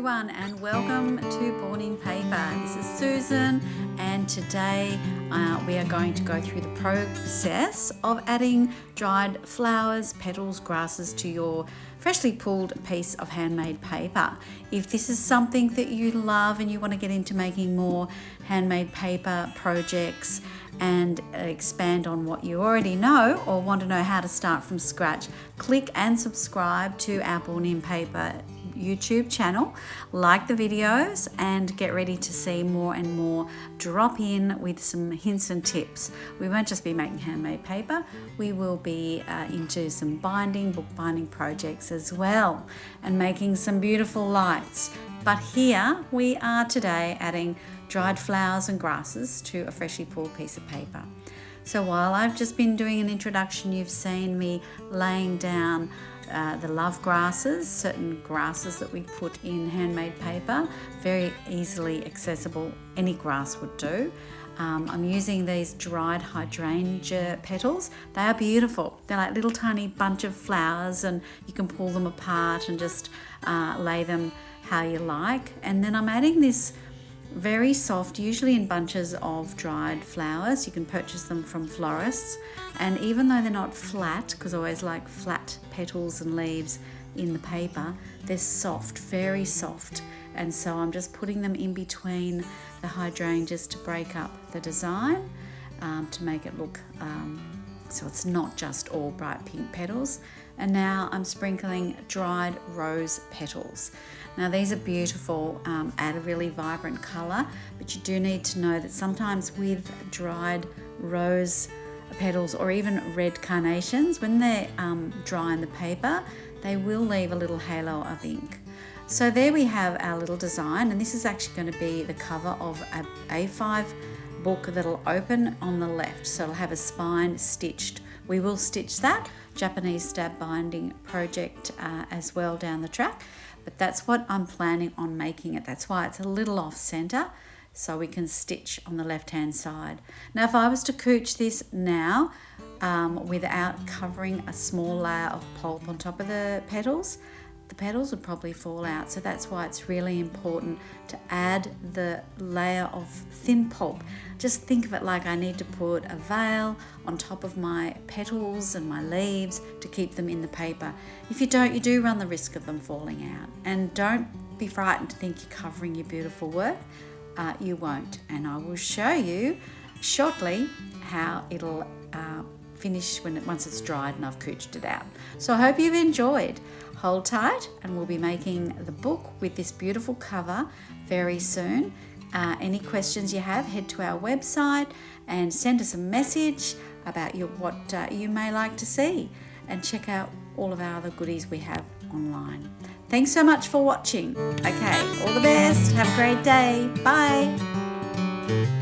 everyone and welcome to Born in Paper. This is Susan and today we are going to go through the process of adding dried flowers, petals, grasses to your freshly pulled piece of handmade paper. If this is something that you love and you want to get into making more handmade paper projects and expand on what you already know or want to know how to start from scratch, click and subscribe to our Born in Paper YouTube channel, like the videos and get ready to see more and more drop in with some hints and tips. We won't just be making handmade paper, we will be into some binding, bookbinding projects as well and making some beautiful lights. But here we are today adding dried flowers and grasses to a freshly pulled piece of paper. So while I've just been doing an introduction, you've seen me laying down the love grasses, certain grasses that we put in handmade paper, very easily accessible, any grass would do. I'm using these dried hydrangea petals. They are beautiful. They're like little tiny bunch of flowers and you can pull them apart and just lay them how you like. And then I'm adding this very soft, usually in bunches of dried flowers. You can purchase them from florists, and even though they're not flat, because I always like flat petals and leaves in the paper, they're soft, very soft, and so I'm just putting them in between the hydrangeas to break up the design, to make it look so it's not just all bright pink petals. And now I'm sprinkling dried rose petals. Now these are beautiful, add a really vibrant colour, but you do need to know that sometimes with dried rose petals or even red carnations, when they're dry in the paper, they will leave a little halo of ink. So there we have our little design, and this is actually going to be the cover of a A5 book that'll open on the left, so it'll have a spine stitched. We will stitch that Japanese stab binding project as well down the track, but that's what I'm planning on making it. That's why it's a little off center, so we can stitch on the left hand side. Now if I was to couch this now without covering a small layer of pulp on top of the petals would probably fall out. So that's why it's really important to add the layer of thin pulp. Just think of it like I need to put a veil on top of my petals and my leaves to keep them in the paper. If you don't, you do run the risk of them falling out. And don't be frightened to think you're covering your beautiful work. You won't. And I will show you shortly how it'll finish once it's dried and I've couched it out. So I hope you've enjoyed. Hold tight and we'll be making the book with this beautiful cover very soon. Any questions you have, head to our website and send us a message about what you may like to see, and check out all of our other goodies we have online. Thanks so much for watching. Okay, all the best. Have a great day. Bye.